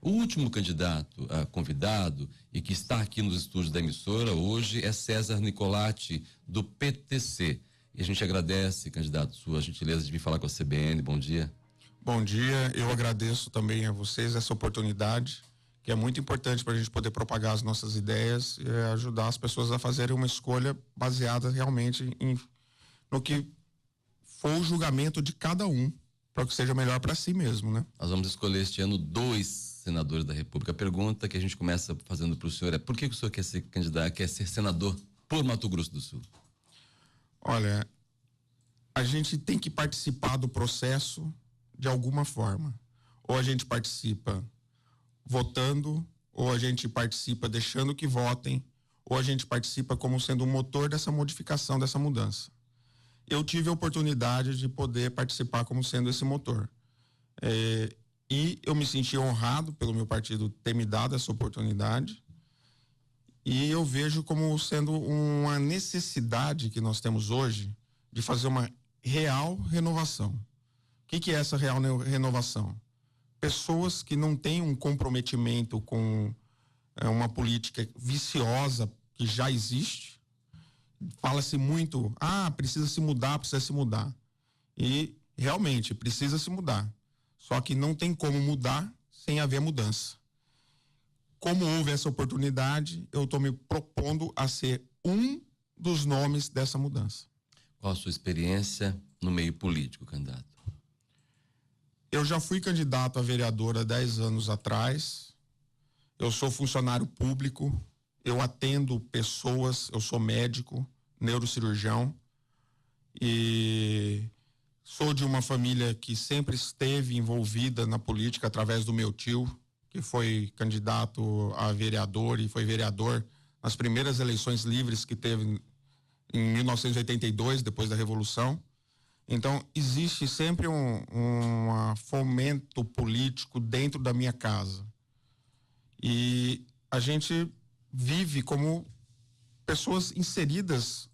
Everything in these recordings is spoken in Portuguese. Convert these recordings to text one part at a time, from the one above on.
O último candidato convidado e que está aqui nos estúdios da emissora hoje é César Nicolatti, do PTC. E a gente agradece, candidato, sua gentileza de vir falar com a CBN. Bom dia. Bom dia, eu agradeço também a vocês essa oportunidade, que é muito importante para a gente poder propagar as nossas ideias e ajudar as pessoas a fazerem uma escolha baseada realmente no que for o julgamento de cada um, para que seja melhor para si mesmo, né? Nós vamos escolher este ano 2 senadores da República. A pergunta que a gente começa fazendo para o senhor é: por que o senhor quer ser candidato, quer ser senador por Mato Grosso do Sul? Olha, a gente tem que participar do processo de alguma forma. Ou a gente participa votando, ou a gente participa deixando que votem, ou a gente participa como sendo o motor dessa modificação, dessa mudança. Eu tive a oportunidade de poder participar como sendo esse motor. E eu me senti honrado pelo meu partido ter me dado essa oportunidade. E eu vejo como sendo uma necessidade que nós temos hoje de fazer uma real renovação. O que é essa real renovação? Pessoas que não têm um comprometimento com uma política viciosa que já existe. Fala-se muito, precisa se mudar. E realmente precisa se mudar. Só que não tem como mudar sem haver mudança. Como houve essa oportunidade, eu estou me propondo a ser um dos nomes dessa mudança. Qual a sua experiência no meio político, candidato? Eu já fui candidato a vereador há 10 anos atrás. Eu sou funcionário público, eu atendo pessoas, eu sou médico, neurocirurgião e sou de uma família que sempre esteve envolvida na política através do meu tio, que foi candidato a vereador e foi vereador nas primeiras eleições livres que teve em 1982, depois da Revolução. Então, existe sempre um fomento político dentro da minha casa. E a gente vive como pessoas inseridas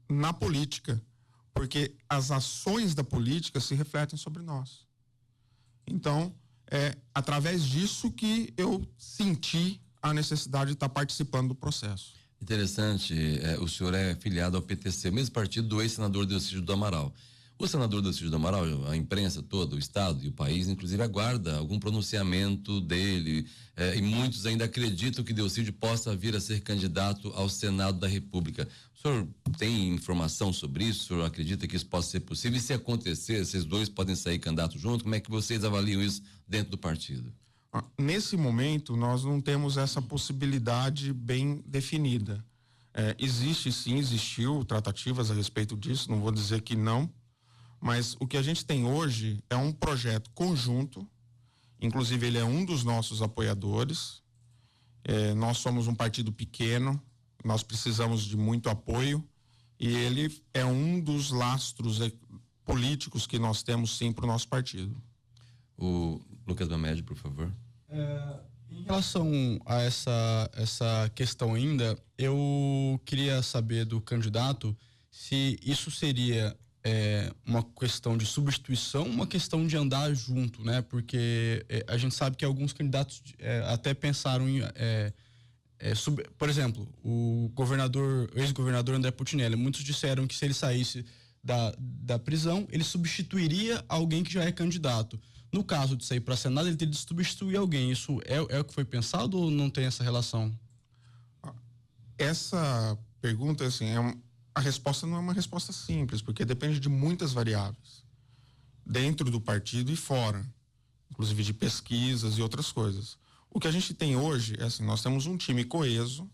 na política, porque as ações da política se refletem sobre nós. Então, é através disso que eu senti a necessidade de estar participando do processo. Interessante, o senhor é filiado ao PTC, o mesmo partido do ex-senador Delcídio do Amaral. O senador Delcídio do Amaral, a imprensa toda, o estado e o país, inclusive, aguarda algum pronunciamento dele, e muitos ainda acreditam que Delcídio possa vir a ser candidato ao Senado da República. O senhor tem informação sobre isso? O senhor acredita que isso possa ser possível? E se acontecer, esses dois podem sair candidatos juntos? Como é que vocês avaliam isso dentro do partido? Nesse momento, nós não temos essa possibilidade bem definida. Existe sim, existiu tratativas a respeito disso, não vou dizer que não, mas o que a gente tem hoje é um projeto conjunto, inclusive ele é um dos nossos apoiadores. Nós somos um partido pequeno, nós precisamos de muito apoio e ele é um dos lastros políticos que nós temos sim para o nosso partido. O Lucas Bamed, por favor. Em relação a essa questão ainda, eu queria saber do candidato se isso seria uma questão de substituição, uma questão de andar junto, né? Porque a gente sabe que alguns candidatos até pensaram em por exemplo, o ex-governador André Putinelli, muitos disseram que se ele saísse da prisão, ele substituiria alguém que já é candidato. No caso de sair para Senado, ele teria de substituir alguém. Isso é o que foi pensado ou não tem essa relação? Essa pergunta, assim, a resposta não é uma resposta simples, porque depende de muitas variáveis, dentro do partido e fora, inclusive de pesquisas e outras coisas. O que a gente tem hoje é assim, nós temos um time coeso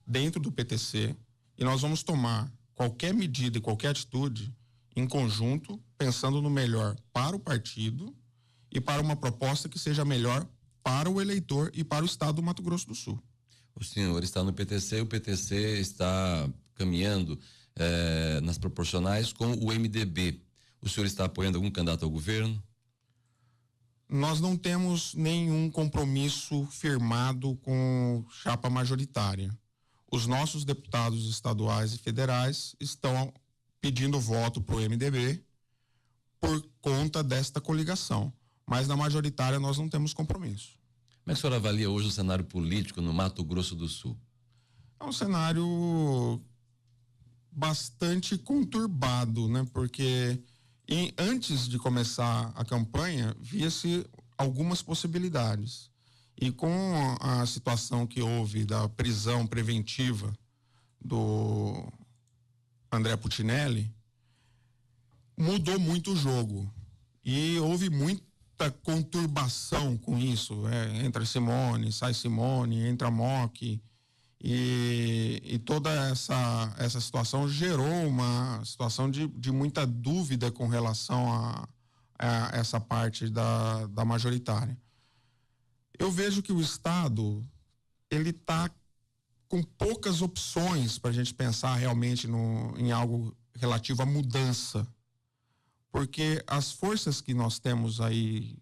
dentro do PTC e nós vamos tomar qualquer medida e qualquer atitude em conjunto, pensando no melhor para o partido e para uma proposta que seja melhor para o eleitor e para o estado do Mato Grosso do Sul. O senhor está no PTC, o PTC está caminhando nas proporcionais com o MDB. O senhor está apoiando algum candidato ao governo? Nós não temos nenhum compromisso firmado com chapa majoritária. Os nossos deputados estaduais e federais estão pedindo voto para o MDB por conta desta coligação. Mas na majoritária nós não temos compromisso. Como é que o senhor avalia hoje o cenário político no Mato Grosso do Sul? É um cenário bastante conturbado, né? Porque antes de começar a campanha, via-se algumas possibilidades. E com a situação que houve da prisão preventiva do André Putinelli, mudou muito o jogo. E houve muita conturbação com isso. Entra Simone, sai Simone, entra Mock. E toda essa situação gerou uma situação de muita dúvida com relação a essa parte da majoritária. Eu vejo que o Estado, ele está com poucas opções para a gente pensar realmente em algo relativo à mudança, porque as forças que nós temos aí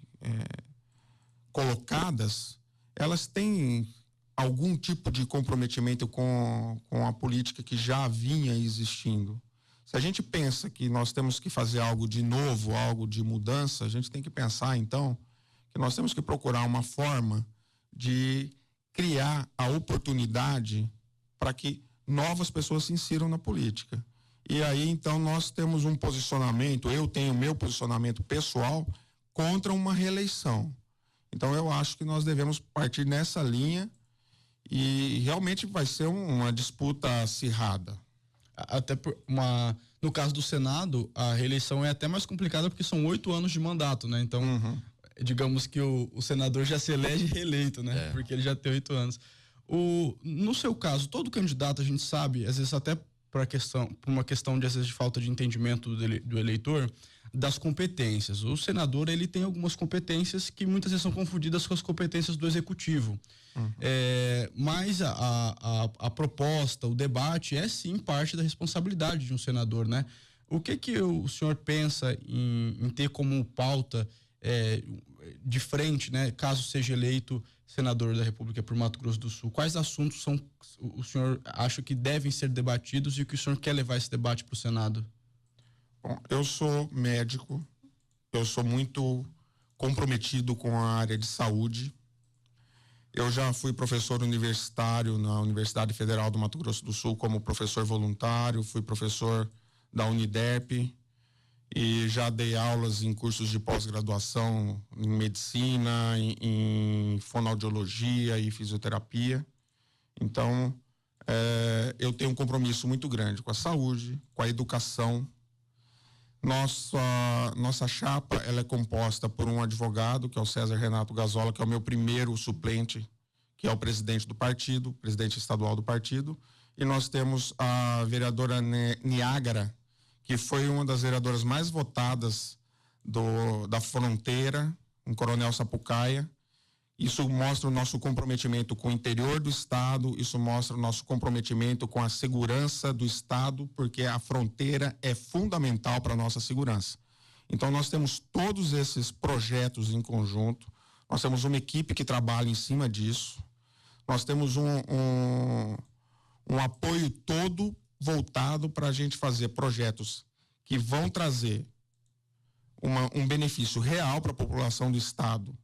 colocadas, elas têm algum tipo de comprometimento com a política que já vinha existindo. Se a gente pensa que nós temos que fazer algo de novo, algo de mudança, a gente tem que pensar, então, que nós temos que procurar uma forma de criar a oportunidade para que novas pessoas se insiram na política. E aí, então, nós temos um posicionamento, eu tenho meu posicionamento pessoal contra uma reeleição. Então, eu acho que nós devemos partir nessa linha e realmente vai ser uma disputa acirrada. Até no caso do Senado, a reeleição é até mais complicada porque são 8 anos de mandato, né? Então, digamos que o senador já se elege reeleito, né? Porque ele já tem 8 anos. No seu caso, todo candidato, a gente sabe, às vezes até por uma questão de, às vezes, de falta de entendimento do eleitor, das competências. O senador, ele tem algumas competências que muitas vezes são confundidas com as competências do executivo. Mas a proposta, o debate é sim parte da responsabilidade de um senador, né? O que o senhor pensa em ter como pauta de frente, né? Caso seja eleito senador da República por Mato Grosso do Sul, quais assuntos o senhor acha que devem ser debatidos e o que o senhor quer levar esse debate para o Senado? Bom, eu sou médico, eu sou muito comprometido com a área de saúde. Eu já fui professor universitário na Universidade Federal do Mato Grosso do Sul como professor voluntário, fui professor da Unidep e já dei aulas em cursos de pós-graduação em medicina, em fonoaudiologia e fisioterapia. Então, eu tenho um compromisso muito grande com a saúde, com a educação. Nossa chapa, ela é composta por um advogado, que é o César Renato Gazola, que é o meu primeiro suplente, que é o presidente do partido, presidente estadual do partido, e nós temos a vereadora Niágara, que foi uma das vereadoras mais votadas da Fronteira, em Coronel Sapucaia. Isso mostra o nosso comprometimento com o interior do estado, isso mostra o nosso comprometimento com a segurança do estado, porque a fronteira é fundamental para a nossa segurança. Então, nós temos todos esses projetos em conjunto, nós temos uma equipe que trabalha em cima disso, nós temos um apoio todo voltado para a gente fazer projetos que vão trazer um benefício real para a população do estado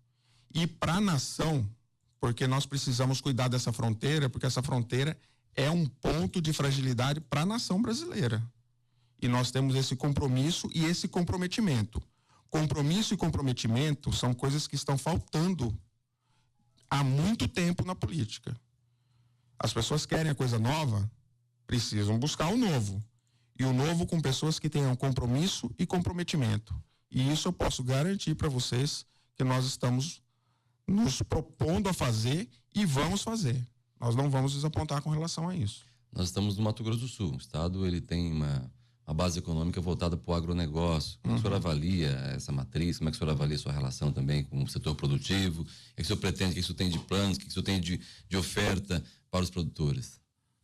e para a nação, porque nós precisamos cuidar dessa fronteira, porque essa fronteira é um ponto de fragilidade para a nação brasileira. E nós temos esse compromisso e esse comprometimento. Compromisso e comprometimento são coisas que estão faltando há muito tempo na política. As pessoas querem a coisa nova, precisam buscar o novo. E o novo com pessoas que tenham compromisso e comprometimento. E isso eu posso garantir para vocês que nós estamos nos propondo a fazer e vamos fazer. Nós não vamos desapontar com relação a isso. Nós estamos no Mato Grosso do Sul. O estado, ele tem uma base econômica voltada para o agronegócio. Como é que o senhor avalia essa matriz? Como é que o senhor avalia a sua relação também com o setor produtivo? O que o senhor pretende? O que o senhor tem de planos? O que o senhor tem de oferta para os produtores?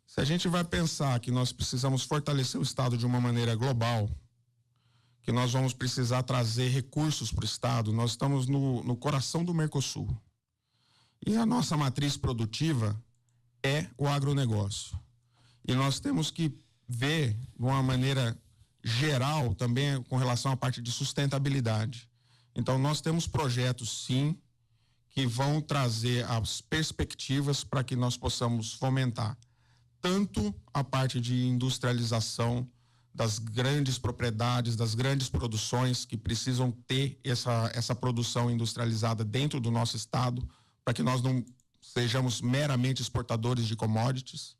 Se a gente vai pensar que nós precisamos fortalecer o estado de uma maneira global, que nós vamos precisar trazer recursos para o estado, nós estamos no coração do Mercosul. E a nossa matriz produtiva é o agronegócio. E nós temos que ver de uma maneira geral também com relação à parte de sustentabilidade. Então nós temos projetos sim que vão trazer as perspectivas para que nós possamos fomentar tanto a parte de industrialização das grandes propriedades, das grandes produções que precisam ter essa produção industrializada dentro do nosso estado, para que nós não sejamos meramente exportadores de commodities,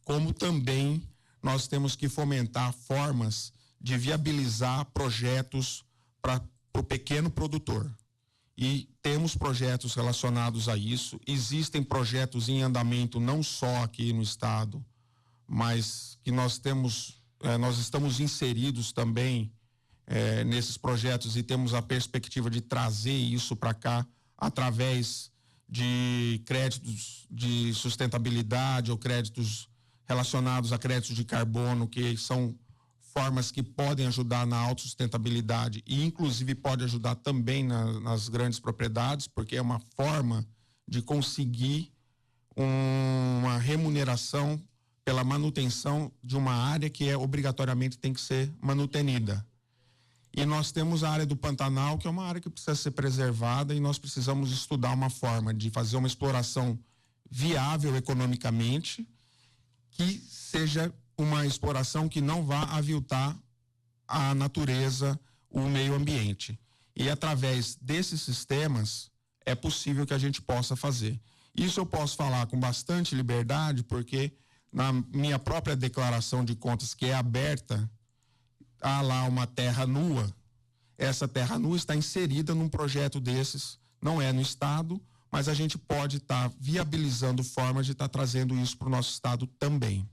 como também nós temos que fomentar formas de viabilizar projetos para o pequeno produtor. E temos projetos relacionados a isso. Existem projetos em andamento não só aqui no estado, mas que nós estamos inseridos também nesses projetos e temos a perspectiva de trazer isso para cá através de créditos de sustentabilidade ou créditos relacionados a créditos de carbono, que são formas que podem ajudar na autossustentabilidade e inclusive pode ajudar também nas grandes propriedades, porque é uma forma de conseguir uma remuneração pela manutenção de uma área que obrigatoriamente tem que ser manutenida. E nós temos a área do Pantanal, que é uma área que precisa ser preservada, e nós precisamos estudar uma forma de fazer uma exploração viável economicamente, que seja uma exploração que não vá aviltar a natureza, o meio ambiente. E através desses sistemas é possível que a gente possa fazer. Isso eu posso falar com bastante liberdade, porque na minha própria declaração de contas, que é aberta, há lá uma terra nua. Essa terra nua está inserida num projeto desses, não é no estado, mas a gente pode estar viabilizando formas de estar trazendo isso para o nosso estado também.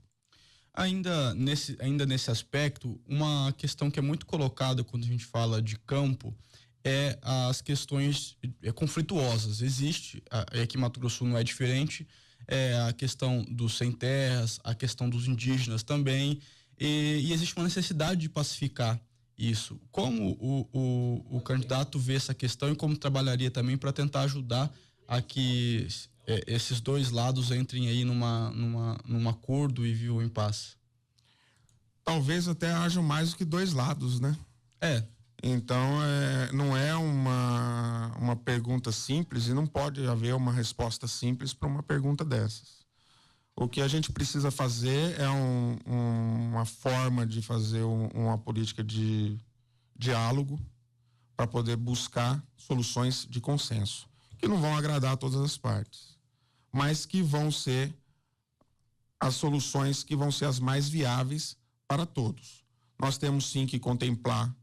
Ainda nesse aspecto, uma questão que é muito colocada quando a gente fala de campo é as questões conflituosas. Existe, aqui em Mato Grosso do Sul não é diferente, a questão dos sem terras, a questão dos indígenas também, e existe uma necessidade de pacificar isso. Como o candidato vê essa questão e como trabalharia também para tentar ajudar a que esses dois lados entrem aí num acordo e vivam em paz? Talvez até haja mais do que dois lados, né? Então, não é uma pergunta simples e não pode haver uma resposta simples para uma pergunta dessas. O que a gente precisa fazer é uma forma de fazer uma política de diálogo para poder buscar soluções de consenso, que não vão agradar a todas as partes, mas que vão ser as soluções que vão ser as mais viáveis para todos. Nós temos sim que contemplar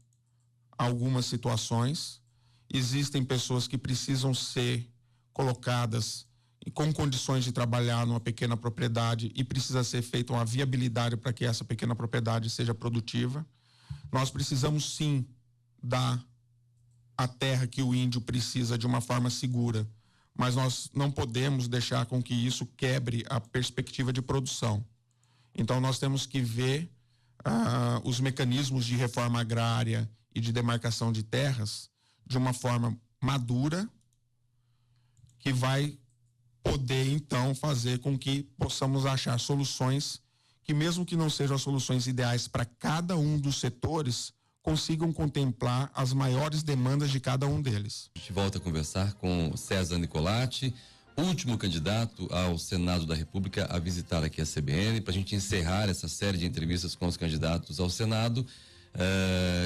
algumas situações. Existem pessoas que precisam ser colocadas com condições de trabalhar numa pequena propriedade e precisa ser feita uma viabilidade para que essa pequena propriedade seja produtiva. Nós precisamos sim dar a terra que o índio precisa de uma forma segura, mas nós não podemos deixar com que isso quebre a perspectiva de produção. Então nós temos que ver os mecanismos de reforma agrária e de demarcação de terras de uma forma madura, que vai poder então fazer com que possamos achar soluções que, mesmo que não sejam as soluções ideais para cada um dos setores, consigam contemplar as maiores demandas de cada um deles. A gente volta a conversar com César Nicolatti, último candidato ao Senado da República a visitar aqui a CBN, para a gente encerrar essa série de entrevistas com os candidatos ao Senado.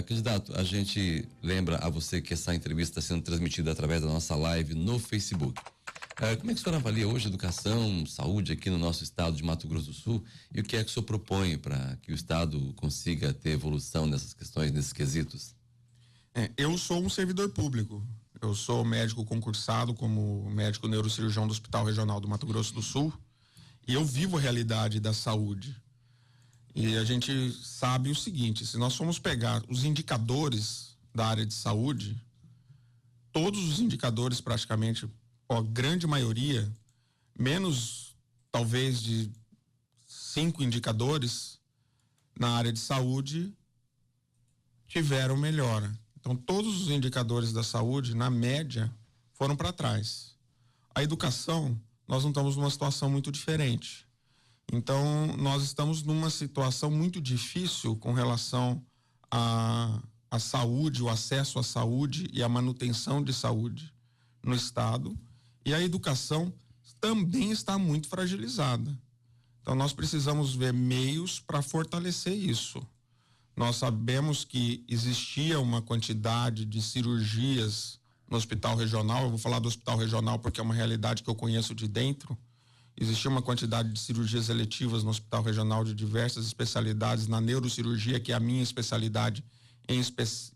Candidato, a gente lembra a você que essa entrevista está sendo transmitida através da nossa live no Facebook. Como é que o senhor avalia hoje a educação, saúde aqui no nosso estado de Mato Grosso do Sul, e o que é que o senhor propõe para que o estado consiga ter evolução nessas questões, nesses quesitos? Eu sou um servidor público. Eu sou médico concursado como médico neurocirurgião do Hospital Regional do Mato Grosso do Sul, e eu vivo a realidade da saúde. E a gente sabe o seguinte: se nós formos pegar os indicadores da área de saúde, todos os indicadores praticamente, a grande maioria, menos talvez de 5 indicadores na área de saúde, tiveram melhora. Então, todos os indicadores da saúde, na média, foram para trás. A educação, nós não estamos numa situação muito diferente. Então, nós estamos numa situação muito difícil com relação à saúde, o acesso à saúde e a manutenção de saúde no estado, e a educação também está muito fragilizada. Então nós precisamos ver meios para fortalecer isso. Nós sabemos que existia uma quantidade de cirurgias no hospital regional, eu vou falar do hospital regional porque é uma realidade que eu conheço de dentro. Existia uma quantidade de cirurgias eletivas no hospital regional de diversas especialidades, na neurocirurgia, que é a minha especialidade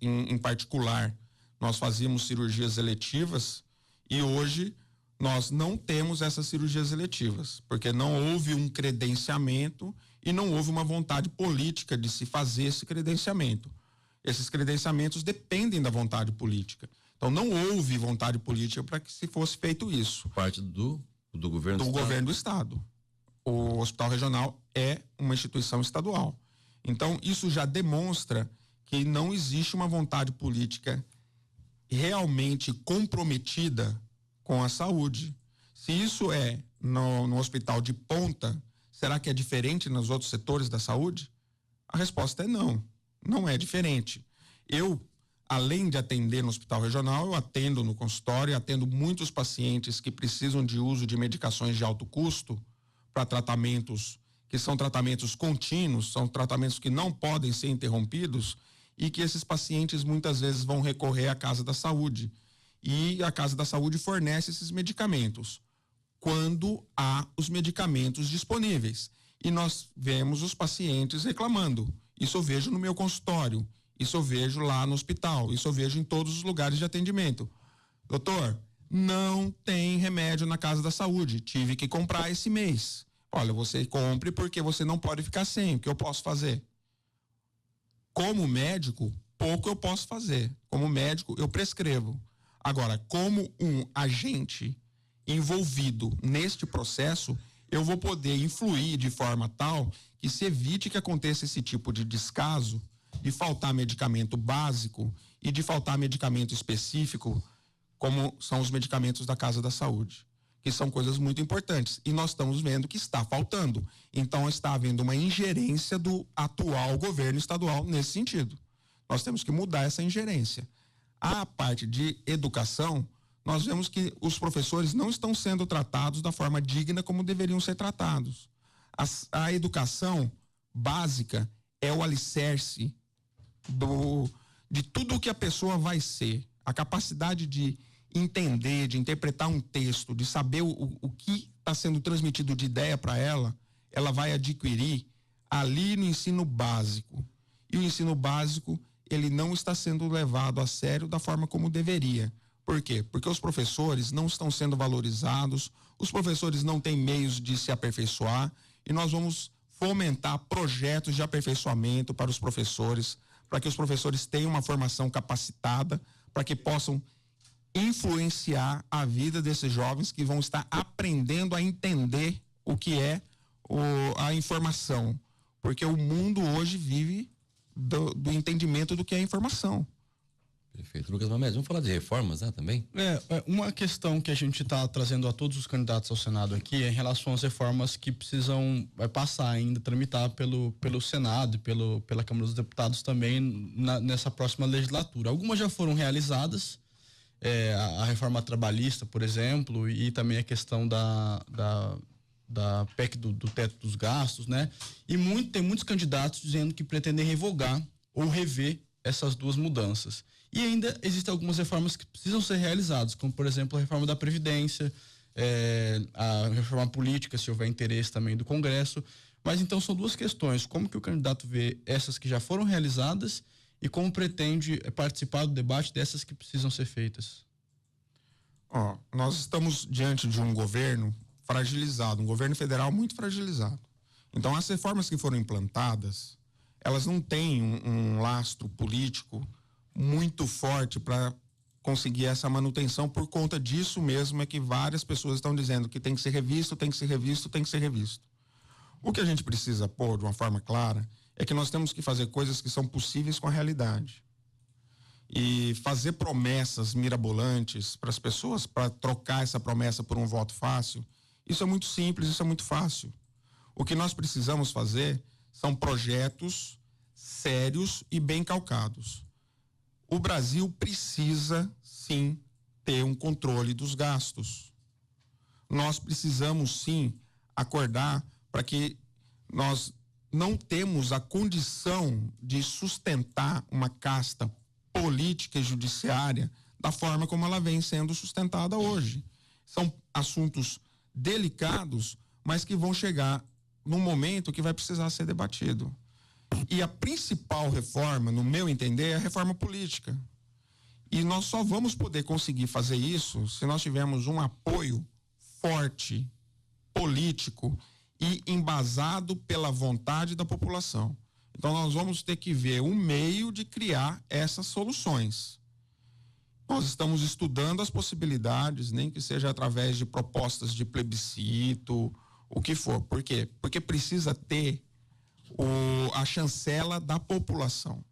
em particular. Nós fazíamos cirurgias eletivas e hoje nós não temos essas cirurgias eletivas, porque não houve um credenciamento e não houve uma vontade política de se fazer esse credenciamento. Esses credenciamentos dependem da vontade política. Então não houve vontade política para que se fosse feito isso. Parte do governo do governo do estado. O hospital regional é uma instituição estadual. Então isso já demonstra que não existe uma vontade política realmente comprometida com a saúde. Se isso é no hospital de ponta, será que é diferente nos outros setores da saúde? A resposta é não, não é diferente. Eu, além de atender no hospital regional, eu atendo no consultório, atendo muitos pacientes que precisam de uso de medicações de alto custo para tratamentos que são tratamentos contínuos, são tratamentos que não podem ser interrompidos e que esses pacientes muitas vezes vão recorrer à Casa da Saúde. E a Casa da Saúde fornece esses medicamentos quando há os medicamentos disponíveis. E nós vemos os pacientes reclamando. Isso eu vejo no meu consultório, isso eu vejo lá no hospital, isso eu vejo em todos os lugares de atendimento. Doutor, não tem remédio na Casa da Saúde, tive que comprar esse mês. Olha, você compre porque você não pode ficar sem, o que eu posso fazer? Como médico, pouco eu posso fazer. Como médico, eu prescrevo. Agora, como um agente envolvido neste processo, eu vou poder influir de forma tal que se evite que aconteça esse tipo de descaso, de faltar medicamento básico e de faltar medicamento específico, como são os medicamentos da Casa da Saúde, que são coisas muito importantes. E nós estamos vendo que está faltando. Então, está havendo uma ingerência do atual governo estadual nesse sentido. Nós temos que mudar essa ingerência. A parte de educação, nós vemos que os professores não estão sendo tratados da forma digna como deveriam ser tratados. A educação básica é o alicerce de tudo o que a pessoa vai ser. A capacidade de entender, de interpretar um texto, de saber o que está sendo transmitido de ideia para ela, ela vai adquirir ali no ensino básico. E o ensino básico, ele não está sendo levado a sério da forma como deveria. Por quê? Porque os professores não estão sendo valorizados, os professores não têm meios de se aperfeiçoar e nós vamos fomentar projetos de aperfeiçoamento para os professores, para que os professores tenham uma formação capacitada, para que possam influenciar a vida desses jovens que vão estar aprendendo a entender o que é a informação, porque o mundo hoje vive do entendimento do que é informação. Perfeito. Lucas Mamed, vamos falar de reformas, né, também? Uma questão que a gente está trazendo a todos os candidatos ao Senado aqui é em relação às reformas que precisam passar ainda, tramitar pelo Senado e pela Câmara dos Deputados também nessa próxima legislatura. Algumas já foram realizadas, a reforma trabalhista, por exemplo, e também a questão da PEC do teto dos gastos, né? E tem muitos candidatos dizendo que pretendem revogar ou rever essas duas mudanças. E ainda existem algumas reformas que precisam ser realizadas, como, por exemplo, a reforma da Previdência, a reforma política, se houver interesse também do Congresso. Mas então são duas questões: como que o candidato vê essas que já foram realizadas e como pretende participar do debate dessas que precisam ser feitas? Nós estamos diante de um governo fragilizado, um governo federal muito fragilizado. Então, as reformas que foram implantadas, elas não têm um lastro político muito forte para conseguir essa manutenção. Por conta disso mesmo é que várias pessoas estão dizendo que tem que ser revisto, tem que ser revisto, tem que ser revisto. O que a gente precisa pôr de uma forma clara é que nós temos que fazer coisas que são possíveis com a realidade. E fazer promessas mirabolantes para as pessoas, para trocar essa promessa por um voto fácil, isso é muito simples, isso é muito fácil. O que nós precisamos fazer são projetos sérios e bem calcados. O Brasil precisa, sim, ter um controle dos gastos. Nós precisamos sim acordar para que nós não temos a condição de sustentar uma casta política e judiciária da forma como ela vem sendo sustentada hoje. São assuntos delicados, mas que vão chegar num momento que vai precisar ser debatido. E a principal reforma, no meu entender, é a reforma política. E nós só vamos poder conseguir fazer isso se nós tivermos um apoio forte, político e embasado pela vontade da população. Então nós vamos ter que ver um meio de criar essas soluções. Nós estamos estudando as possibilidades, nem que seja através de propostas de plebiscito, o que for. Por quê? Porque precisa ter a chancela da população.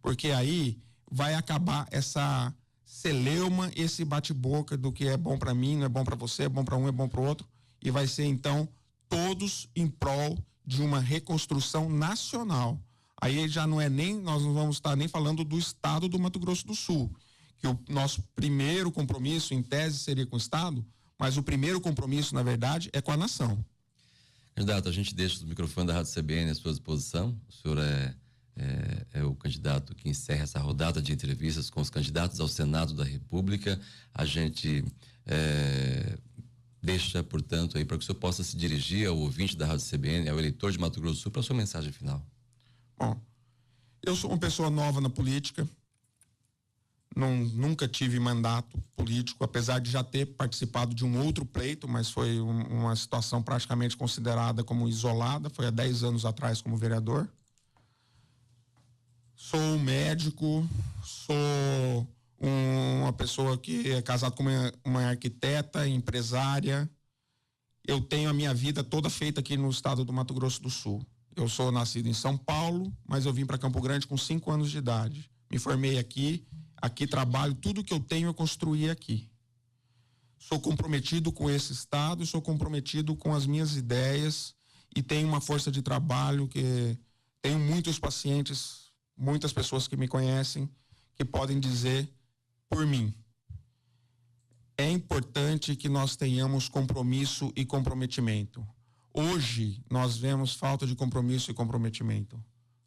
Porque aí vai acabar essa celeuma, esse bate-boca do que é bom para mim, não é bom para você, é bom para um, é bom para o outro, e vai ser então todos em prol de uma reconstrução nacional. Aí já não é nem, nós não vamos estar nem falando do estado do Mato Grosso do Sul, que o nosso primeiro compromisso em tese seria com o estado, mas o primeiro compromisso na verdade é com a nação. Candidato, a gente deixa o microfone da Rádio CBN à sua disposição. O senhor é o candidato que encerra essa rodada de entrevistas com os candidatos ao Senado da República. A gente deixa, portanto, aí para que o senhor possa se dirigir ao ouvinte da Rádio CBN, ao eleitor de Mato Grosso do Sul, para a sua mensagem final. Bom, eu sou uma pessoa nova na política, nunca tive mandato político, apesar de já ter participado de um outro pleito, mas foi uma situação praticamente considerada como isolada, foi há 10 anos atrás como vereador. Sou médico, sou uma pessoa que é casado com uma arquiteta, empresária. Eu tenho a minha vida toda feita aqui no estado do Mato Grosso do Sul. Eu sou nascido em São Paulo, mas eu vim para Campo Grande com 5 anos de idade. Me formei aqui trabalho, tudo que eu tenho eu construí aqui. Sou comprometido com esse estado, sou comprometido com as minhas ideias e tenho uma força de trabalho que tenho muitos pacientes, muitas pessoas que me conhecem, que podem dizer por mim. É importante que nós tenhamos compromisso e comprometimento. Hoje nós vemos falta de compromisso e comprometimento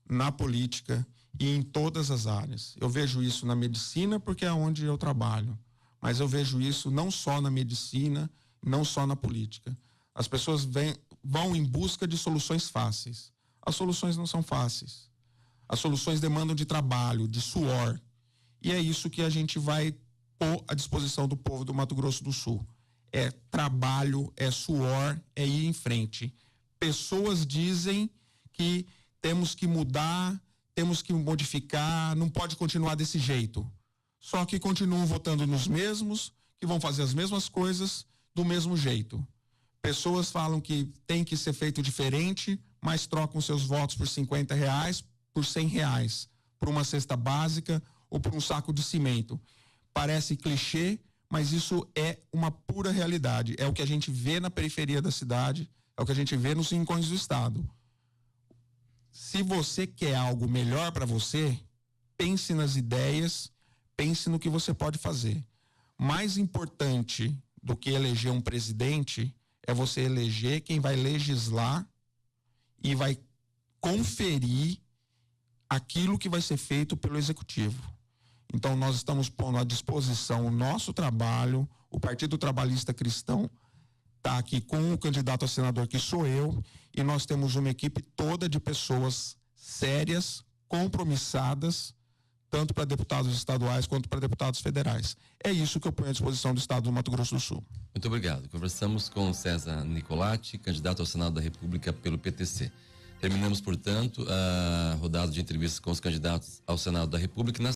na política e em todas as áreas. Eu vejo isso na medicina porque é onde eu trabalho, mas eu vejo isso não só na medicina, não só na política. As pessoas vão em busca de soluções fáceis. As soluções não são fáceis. As soluções demandam de trabalho, de suor. E é isso que a gente vai pôr à disposição do povo do Mato Grosso do Sul. É trabalho, é suor, é ir em frente. Pessoas dizem que temos que mudar, temos que modificar, não pode continuar desse jeito. Só que continuam votando nos mesmos, que vão fazer as mesmas coisas do mesmo jeito. Pessoas falam que tem que ser feito diferente, mas trocam seus votos por R$50, por R$100, por uma cesta básica ou por um saco de cimento. Parece clichê, mas isso é uma pura realidade. É o que a gente vê na periferia da cidade, é o que a gente vê nos rincões do estado. Se você quer algo melhor para você, pense nas ideias, pense no que você pode fazer. Mais importante do que eleger um presidente é você eleger quem vai legislar e vai conferir aquilo que vai ser feito pelo executivo. Então nós estamos pondo à disposição o nosso trabalho, o Partido Trabalhista Cristão está aqui com o candidato a senador que sou eu, e nós temos uma equipe toda de pessoas sérias, compromissadas, tanto para deputados estaduais quanto para deputados federais. É isso que eu ponho à disposição do estado do Mato Grosso do Sul. Muito obrigado. Conversamos com César Nicolatti, candidato ao Senado da República pelo PTC. Terminamos, portanto, a rodada de entrevistas com os candidatos ao Senado da República.